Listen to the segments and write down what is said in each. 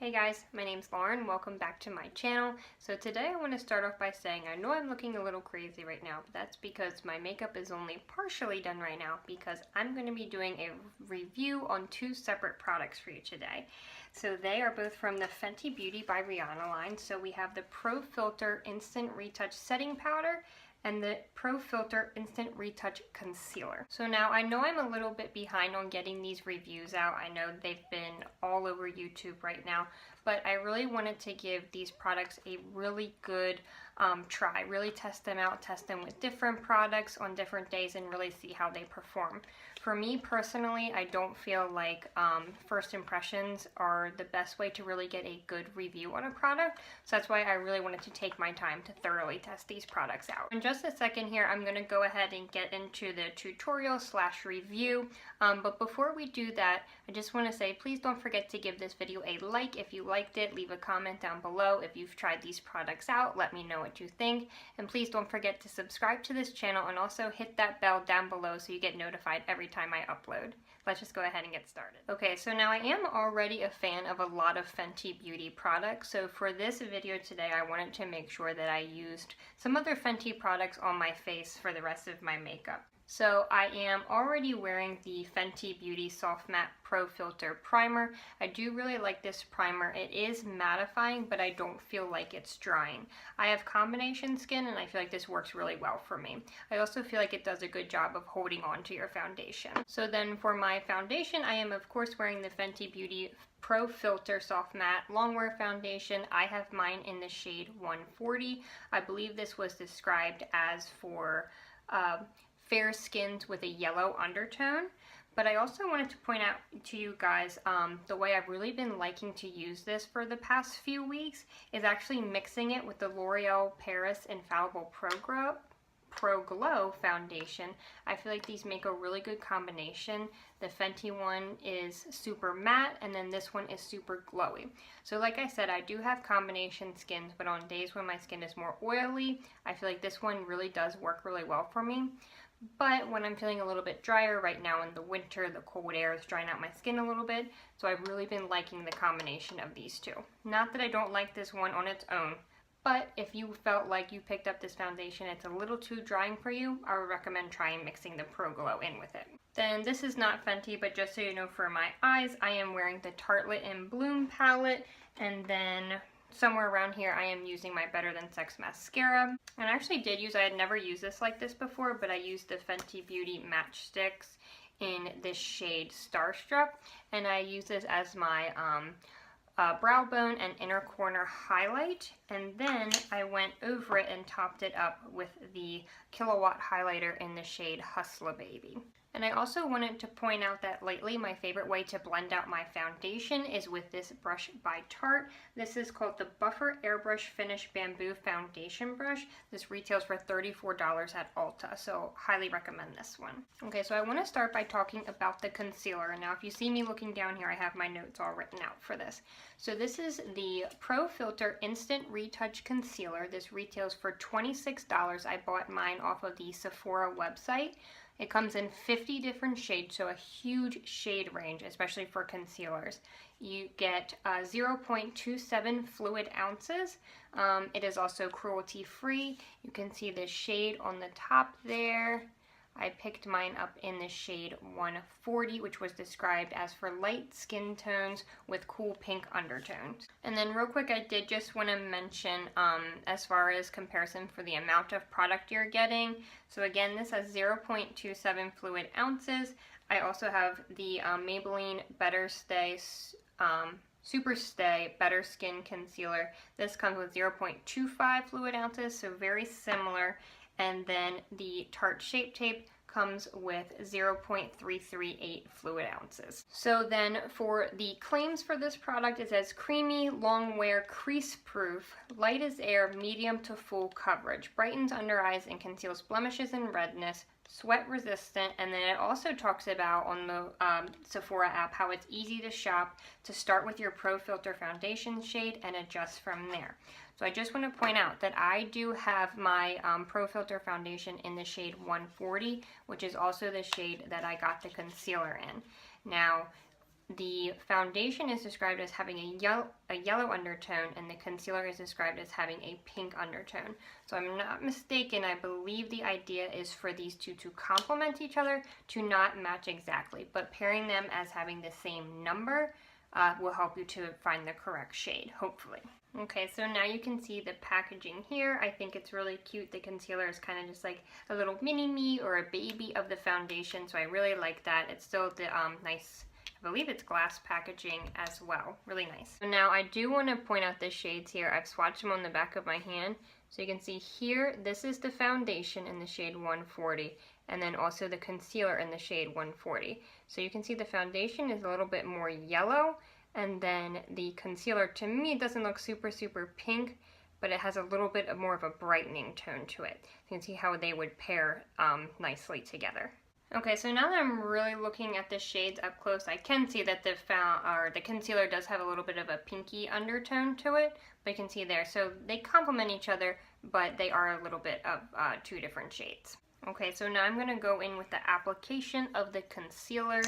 Hey guys, my name's Lauren. Welcome back to my channel. So today I want to start off by saying I know I'm looking a little crazy right now, but that's because my makeup is only partially done right now because I'm going to be doing a review on two separate products for you today. So they are both from the Fenty Beauty by Rihanna line. So we have the Pro Filter Instant Retouch Setting Powder and the Pro Filter Instant Retouch Concealer. So now I know I'm a little bit behind on getting these reviews out. I know they've been all over YouTube right now, but I really wanted to give these products a really good try. Really test them out, test them with different products on different days and really see how they perform. For me personally, I don't feel like first impressions are the best way to really get a good review on a product. So that's why I really wanted to take my time to thoroughly test these products out. In just a second here, I'm going to go ahead and get into the tutorial / review. But before we do that, I just want to say, please don't forget to give this video a like if you liked it. Leave a comment down below if you've tried these products out. Let me know what you think. And please don't forget to subscribe to this channel and also hit that bell down below so you get notified every time I upload. Let's just go ahead and get started. Okay, so now I am already a fan of a lot of Fenty Beauty products. So for this video today, I wanted to make sure that I used some other Fenty products on my face for the rest of my makeup. So I am already wearing the Fenty Beauty Soft Matte Pro Filter Primer. I do really like this primer. It is mattifying, but I don't feel like it's drying. I have combination skin and I feel like this works really well for me. I also feel like it does a good job of holding on to your foundation. So then for my foundation, I am of course wearing the Fenty Beauty Pro Filter Soft Matte Longwear Foundation. I have mine in the shade 140. I believe this was described as for fair skins with a yellow undertone. But I also wanted to point out to you guys the way I've really been liking to use this for the past few weeks is actually mixing it with the L'Oreal Paris Infallible Pro Glow foundation. I feel like these make a really good combination. The Fenty one is super matte and then this one is super glowy. So like I said, I do have combination skins, but on days when my skin is more oily, I feel like this one really does work really well for me. But when I'm feeling a little bit drier right now in the winter, the cold air is drying out my skin a little bit, so I've really been liking the combination of these two. Not that I don't like this one on its own, but if you felt like you picked up this foundation, it's a little too drying for you, I would recommend trying mixing the Pro Glow in with it. Then this is not Fenty, but just so you know, for my eyes, I am wearing the Tartelette in Bloom palette, and then somewhere around here I am using my Better Than Sex mascara. And I actually I had never used this like this before, but I used the Fenty Beauty Matchsticks in this shade Starstruck, and I use this as my brow bone and inner corner highlight, and then I went over it and topped it up with the Killawatt highlighter in the shade Hustla Baby. And I also wanted to point out that lately my favorite way to blend out my foundation is with this brush by Tarte. This is called the Buffer Airbrush Finish Bamboo Foundation Brush. This retails for $34 at Ulta, so highly recommend this one. Okay, so I want to start by talking about the concealer. Now if you see me looking down here, I have my notes all written out for this. So this is the Pro Filter Instant Retouch Concealer. This retails for $26. I bought mine off of the Sephora website. It comes in 50 different shades, so a huge shade range, especially for concealers. You get 0.27 fluid ounces. It is also cruelty free. You can see the shade on the top there. I picked mine up in the shade 140, which was described as for light skin tones with cool pink undertones. And then real quick, I did just want to mention as far as comparison for the amount of product you're getting. So again, this has 0.27 fluid ounces. I also have the Maybelline Better Stay Super Stay Better Skin Concealer. This comes with 0.25 fluid ounces, so very similar. And then the Tarte Shape Tape comes with 0.338 fluid ounces. So then for the claims for this product, it says creamy, long wear, crease proof, light as air, medium to full coverage, brightens under eyes and conceals blemishes and redness, sweat resistant, and then it also talks about on the Sephora app how it's easy to shop, to start with your Pro Filter foundation shade and adjust from there. So I just want to point out that I do have my Pro Filter foundation in the shade 140, which is also the shade that I got the concealer in. Now, the foundation is described as having a yellow undertone, and the concealer is described as having a pink undertone. So I'm not mistaken, I believe the idea is for these two to complement each other, to not match exactly, but pairing them as having the same number will help you to find the correct shade, hopefully. Okay, so now you can see the packaging here. I think it's really cute. The concealer is kind of just like a little mini-me or a baby of the foundation, so I really like that. It's still the nice, I believe it's glass packaging as well. Really nice. So now I do want to point out the shades here. I've swatched them on the back of my hand. So you can see here, this is the foundation in the shade 140, and then also the concealer in the shade 140. So you can see the foundation is a little bit more yellow, and then the concealer, to me, it doesn't look super pink, but it has a little bit more of a brightening tone to it. You can see how they would pair nicely together. Okay, so now that I'm really looking at the shades up close, I can see that the concealer does have a little bit of a pinky undertone to it, but you can see there. So they complement each other, but they are a little bit of two different shades. Okay, so now I'm going to go in with the application of the concealer.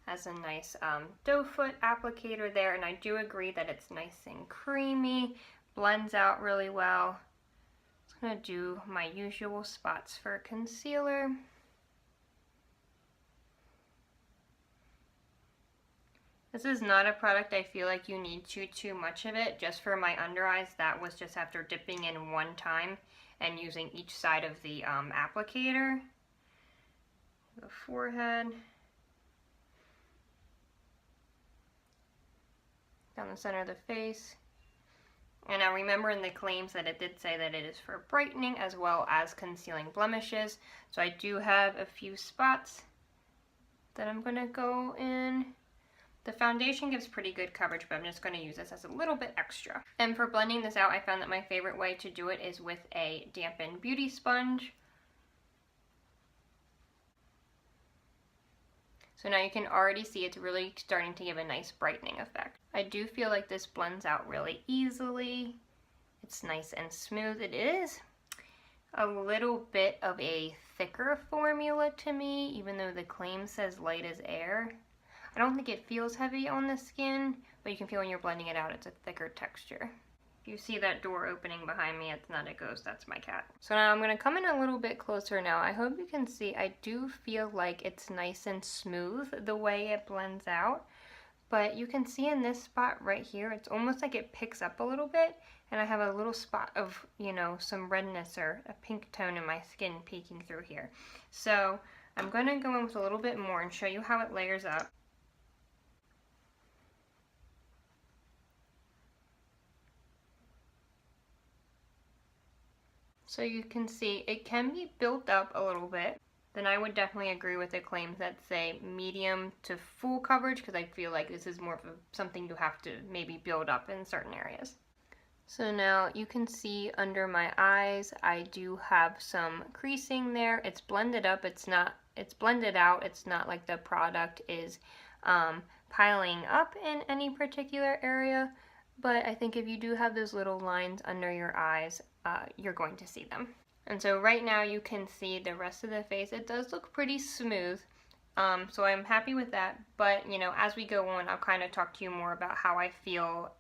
Has a nice doe foot applicator there, and I do agree that it's nice and creamy, blends out really well. I'm going to do my usual spots for concealer. This is not a product I feel like you need too much of it. Just for my under eyes, that was just after dipping in one time and using each side of the applicator. The forehead. Down the center of the face. And now remember in the claims that it did say that it is for brightening as well as concealing blemishes. So I do have a few spots that I'm going to go in. The foundation gives pretty good coverage, but I'm just going to use this as a little bit extra. And for blending this out, I found that my favorite way to do it is with a dampened beauty sponge. So now you can already see it's really starting to give a nice brightening effect. I do feel like this blends out really easily. It's nice and smooth. It is a little bit of a thicker formula to me, even though the claim says light as air. I don't think it feels heavy on the skin, but you can feel when you're blending it out, it's a thicker texture. If you see that door opening behind me, it's not a ghost, that's my cat. So now I'm going to come in a little bit closer now. I hope you can see, I do feel like it's nice and smooth the way it blends out. But you can see in this spot right here, it's almost like it picks up a little bit, and I have a little spot of, you know, some redness or a pink tone in my skin peeking through here. So I'm going to go in with a little bit more and show you how it layers up. So you can see it can be built up a little bit. Then I would definitely agree with the claims that say medium to full coverage, because I feel like this is more of something you have to maybe build up in certain areas. So now you can see under my eyes, I do have some creasing there. It's blended up, it's blended out. It's not like the product is piling up in any particular area. But I think if you do have those little lines under your eyes, you're going to see them. And so right now you can see the rest of the face. It does look pretty smooth, so I'm happy with that. But, you know, as we go on, I'll kind of talk to you more about how I feel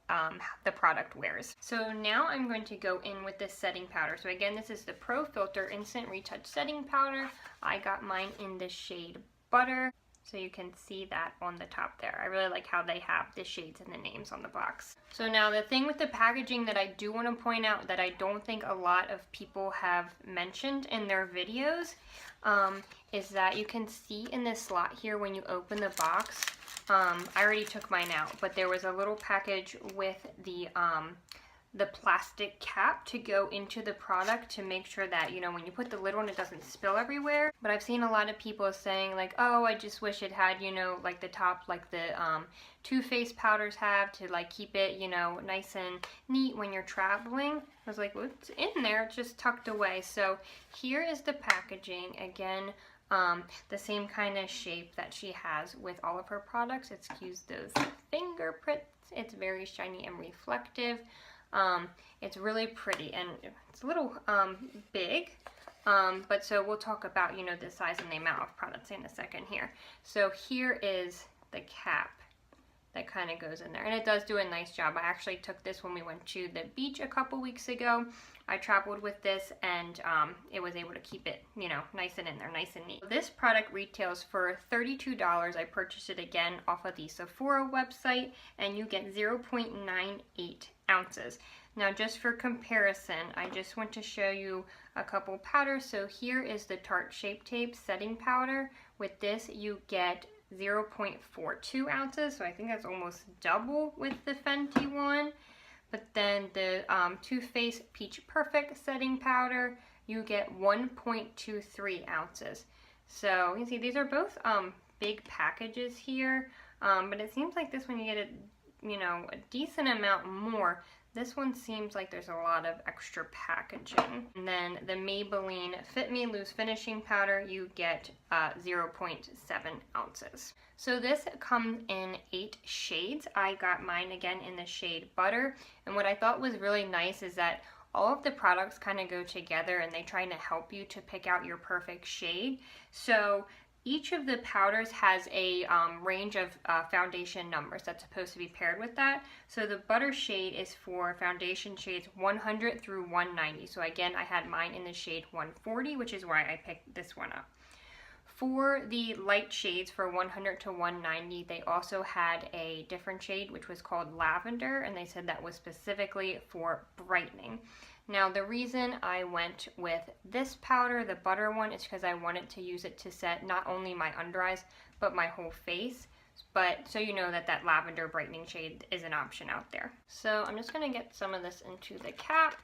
the product wears. So now I'm going to go in with this setting powder. So again, this is the Pro Filter Instant Retouch Setting Powder. I got mine in the shade Butter. So you can see that on the top there. I really like how they have the shades and the names on the box. So now the thing with the packaging that I do want to point out that I don't think a lot of people have mentioned in their videos is that you can see in this slot here when you open the box, I already took mine out, but there was a little package with the plastic cap to go into the product to make sure that, you know, when you put the lid on, it doesn't spill everywhere. But I've seen a lot of people saying like, oh, I just wish it had, you know, like the top, like the Too Faced powders have, to like keep it, you know, nice and neat when you're traveling. I was like, well, it's in there, it's just tucked away. So here is the packaging. Again, the same kind of shape that she has with all of her products. Excuse those fingerprints. It's very shiny and reflective. It's really pretty, and it's a little big, but so we'll talk about, you know, the size and the amount of products in a second here. So here is the cap that kind of goes in there, and it does do a nice job. I actually took this when we went to the beach a couple weeks ago. I traveled with this, and it was able to keep it, you know, nice and in there, nice and neat. This product retails for $32. I purchased it again off of the Sephora website, and you get 0.98 ounces. Now, just for comparison, I just want to show you a couple powders. So here is the Tarte Shape Tape setting powder. With this, you get 0.42 ounces, so I think that's almost double with the Fenty one. But then the Too Faced Peach Perfect setting powder, you get 1.23 ounces. So you can see these are both big packages here, but it seems like this one you get a decent amount more. This one seems like there's a lot of extra packaging. And then the Maybelline Fit Me Loose Finishing Powder, you get 0.7 ounces. So this comes in 8 shades. I got mine again in the shade Butter. And what I thought was really nice is that all of the products kind of go together and they try to help you to pick out your perfect shade. So each of the powders has a range of foundation numbers that's supposed to be paired with that. So the Butter shade is for foundation shades 100 through 190. So again, I had mine in the shade 140, which is why I picked this one up. For the light shades for 100 to 190, they also had a different shade, which was called Lavender, and they said that was specifically for brightening. Now, the reason I went with this powder, the Butter one, is because I wanted to use it to set not only my under eyes, but my whole face. But so you know that that lavender brightening shade is an option out there. So I'm just going to get some of this into the cap.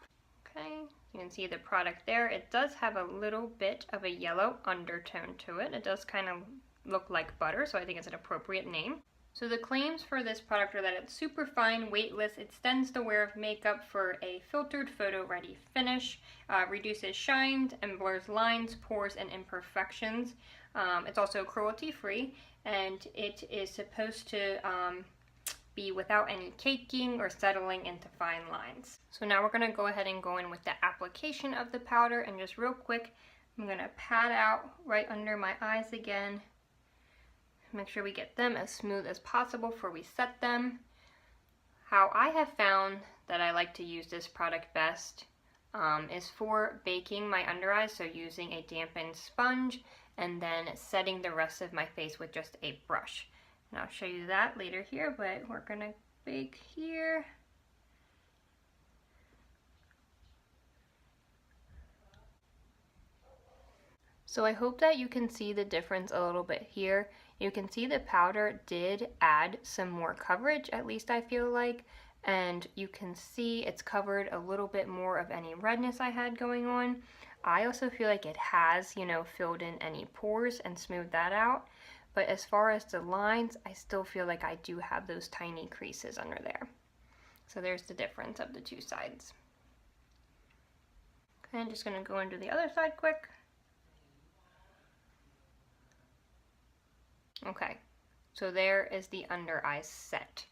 Okay, you can see the product there. It does have a little bit of a yellow undertone to it. It does kind of look like butter, so I think it's an appropriate name. So the claims for this product are that it's super fine, weightless, extends the wear of makeup for a filtered photo-ready finish, reduces shines and blurs lines, pores, and imperfections. It's also cruelty-free, and it is supposed to be without any caking or settling into fine lines. So now we're going to go ahead and go in with the application of the powder, and just real quick, I'm going to pat out right under my eyes again. Make sure we get them as smooth as possible before we set them. How I have found that I like to use this product best is for baking my under eyes, so using a dampened sponge and then setting the rest of my face with just a brush. And I'll show you that later here, but we're gonna bake here. So I hope that you can see the difference a little bit here. You can see the powder did add some more coverage, at least I feel like, and you can see it's covered a little bit more of any redness I had going on. I also feel like it has, you know, filled in any pores and smoothed that out. But as far as the lines, I still feel like I do have those tiny creases under there. So there's the difference of the two sides. Okay, I'm just gonna go into the other side quick. Okay, so there is the under eye set.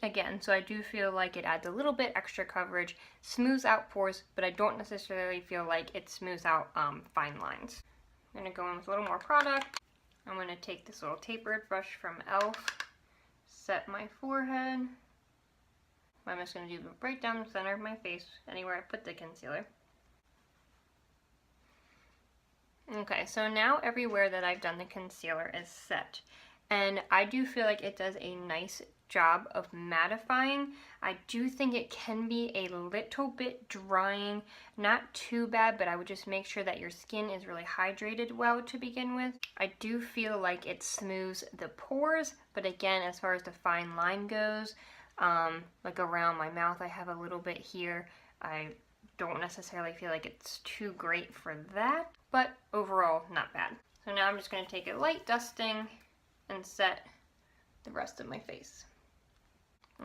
Again, so I do feel like it adds a little bit extra coverage, smooths out pores, but I don't necessarily feel like it smooths out fine lines. I'm going to go in with a little more product. I'm going to take this little tapered brush from e.l.f., set my forehead. I'm just going to do right down the center of my face, anywhere I put the concealer. Okay, so now everywhere that I've done the concealer is set. And I do feel like it does a nice job of mattifying. I do think it can be a little bit drying, not too bad, but I would just make sure that your skin is really hydrated well to begin with. I do feel like it smooths the pores, but again, as far as the fine line goes, like around my mouth, I have a little bit here. I don't necessarily feel like it's too great for that, but overall, not bad. So now I'm just going to take a light dusting and set the rest of my face.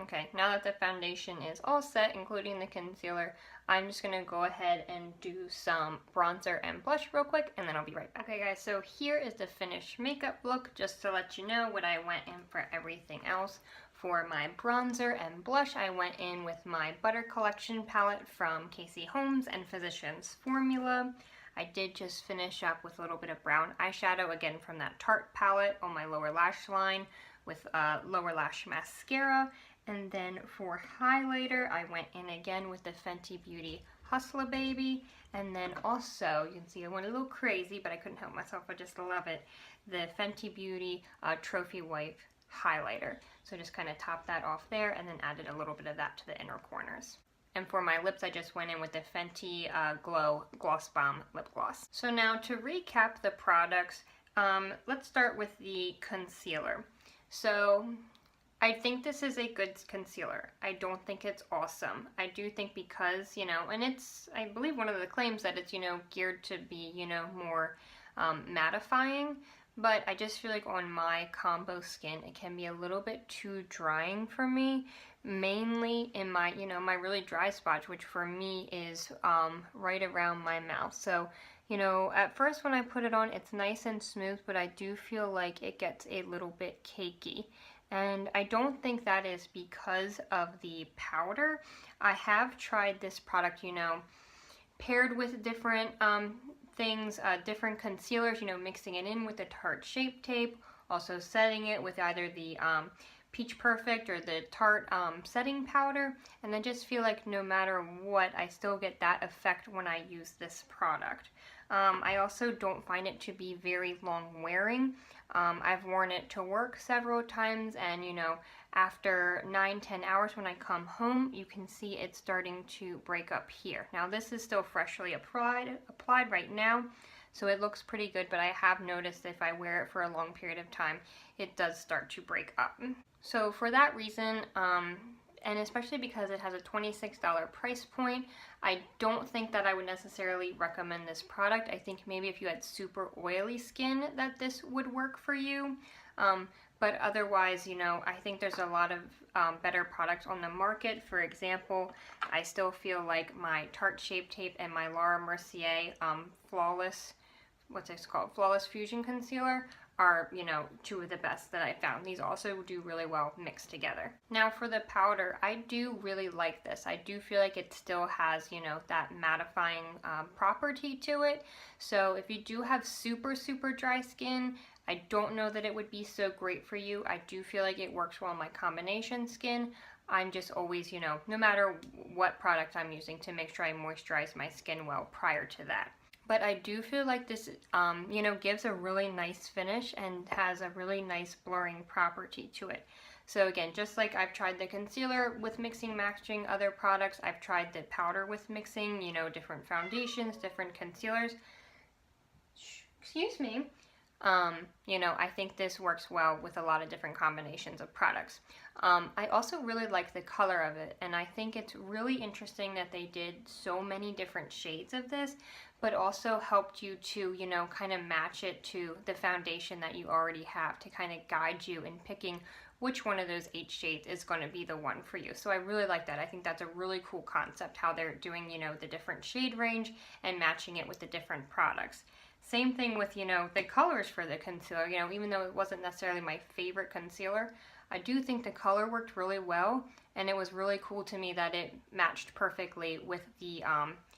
Okay, now that the foundation is all set, including the concealer, I'm just going to go ahead and do some bronzer and blush real quick, and then I'll be right back. Okay guys, so here is the finished makeup look, just to let you know what I went in for everything else. For my bronzer and blush, I went in with my Butter Collection palette from Casey Holmes and Physicians Formula. I did just finish up with a little bit of brown eyeshadow, again from that Tarte palette on my lower lash line with lower lash mascara. And then for highlighter, I went in again with the Fenty Beauty Hustler Baby. And then also, you can see I went a little crazy, but I couldn't help myself, I just love it, the Fenty Beauty Trophy Wipe highlighter. So just kind of top that off there and then added a little bit of that to the inner corners. And for my lips, I just went in with the Fenty Glow Gloss Bomb Lip Gloss. So now to recap the products, let's start with the concealer. So I think this is a good concealer. I don't think it's awesome. I do think because, you know, and it's, I believe one of the claims that it's, you know, geared to be, you know, more mattifying. But I just feel like on my combo skin, it can be a little bit too drying for me, mainly in my, you know, my really dry spots, which for me is right around my mouth. So, you know, at first when I put it on, it's nice and smooth, but I do feel like it gets a little bit cakey. And I don't think that is because of the powder. I have tried this product, you know, paired with different things, different concealers, you know, mixing it in with the Tarte Shape Tape, also setting it with either the Peach Perfect or the Tarte setting powder, and I just feel like no matter what, I still get that effect when I use this product. I also don't find it to be very long wearing. I've worn it to work several times, and you know, after 9-10 hours when I come home, you can see it's starting to break up here. Now this is still freshly applied right now, so it looks pretty good, but I have noticed if I wear it for a long period of time, it does start to break up. So for that reason, and especially because it has a $26 price point, I don't think that I would necessarily recommend this product. I think maybe if you had super oily skin that this would work for you. But otherwise, you know, I think there's a lot of better products on the market. For example, I still feel like my Tarte Shape Tape and my Laura Mercier Flawless, Flawless Fusion Concealer are, you know, two of the best that I found. These also do really well mixed together. Now for the powder, I do really like this. I do feel like it still has, you know, that mattifying property to it. So if you do have super dry skin, I don't know that it would be so great for you. I do feel like it works well on my combination skin. I'm just always, you know, no matter what product I'm using, to make sure I moisturize my skin well prior to that. But I do feel like this, you know, gives a really nice finish and has a really nice blurring property to it. So again, just like I've tried the concealer with mixing, matching other products, I've tried the powder with mixing, you know, different foundations, different concealers. Excuse me. You know, I think this works well with a lot of different combinations of products. I also really like the color of it, and I think it's really interesting that they did so many different shades of this, but also helped you to, you know, kind of match it to the foundation that you already have to kind of guide you in picking which one of those 8 shades is going to be the one for you. So I really like that. I think that's a really cool concept, how they're doing, you know, the different shade range and matching it with the different products. Same thing with, you know, the colors for the concealer. You know, even though it wasn't necessarily my favorite concealer, I do think the color worked really well, and it was really cool to me that it matched perfectly with the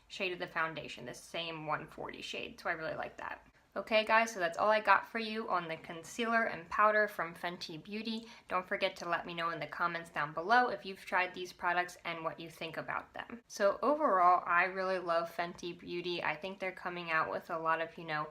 shade of the foundation, the same 140 shade, so I really like that. Okay guys, so that's all I got for you on the concealer and powder from Fenty Beauty. Don't forget to let me know in the comments down below if you've tried these products and what you think about them. So overall, I really love Fenty Beauty. I think they're coming out with a lot of, you know,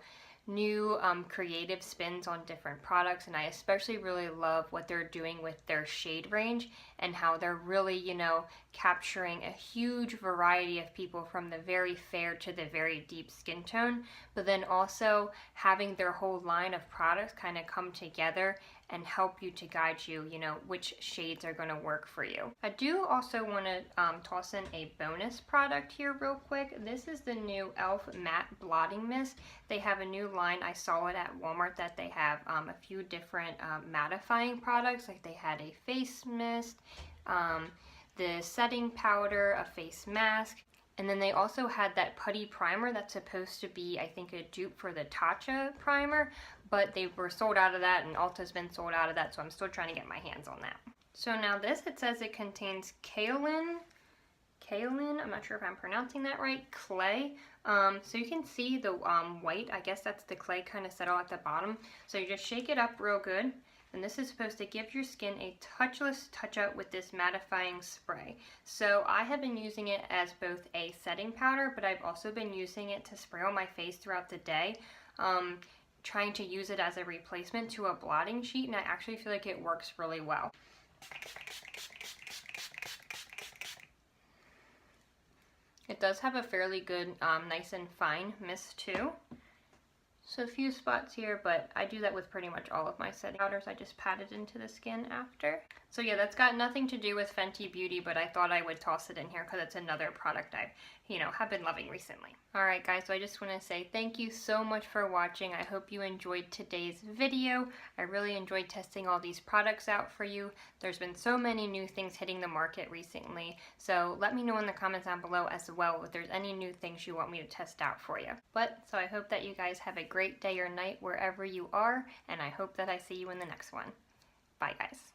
new creative spins on different products, and I especially really love what they're doing with their shade range and how they're really, you know, capturing a huge variety of people from the very fair to the very deep skin tone, but then also having their whole line of products kind of come together and help you to guide you, you know, which shades are going to work for you. I do also want to toss in a bonus product here real quick. This is the new e.l.f. Matte Blotting Mist. They have a new line. I saw it at Walmart that they have a few different mattifying products. Like they had a face mist, the setting powder, a face mask, and then they also had that putty primer that's supposed to be, I think, a dupe for the Tatcha primer, but they were sold out of that, and Ulta's been sold out of that, so I'm still trying to get my hands on that. So now this, it says it contains kaolin, kaolin, I'm not sure if I'm pronouncing that right, clay. So you can see the white, I guess that's the clay kind of settle at the bottom. So you just shake it up real good. And this is supposed to give your skin a touchless touch up with this mattifying spray. So I have been using it as both a setting powder, but I've also been using it to spray on my face throughout the day. Trying to use it as a replacement to a blotting sheet, and I actually feel like it works really well. It does have a fairly good, nice and fine mist too. So a few spots here, but I do that with pretty much all of my setting powders. I just pat it into the skin after. So yeah, that's got nothing to do with Fenty Beauty, but I thought I would toss it in here because it's another product I, have been loving recently. Alright guys, so I just want to say thank you so much for watching. I hope you enjoyed today's video. I really enjoyed testing all these products out for you. There's been so many new things hitting the market recently, so let me know in the comments down below as well if there's any new things you want me to test out for you. So I hope that you guys have a great day or night wherever you are, and I hope that I see you in the next one. Bye guys.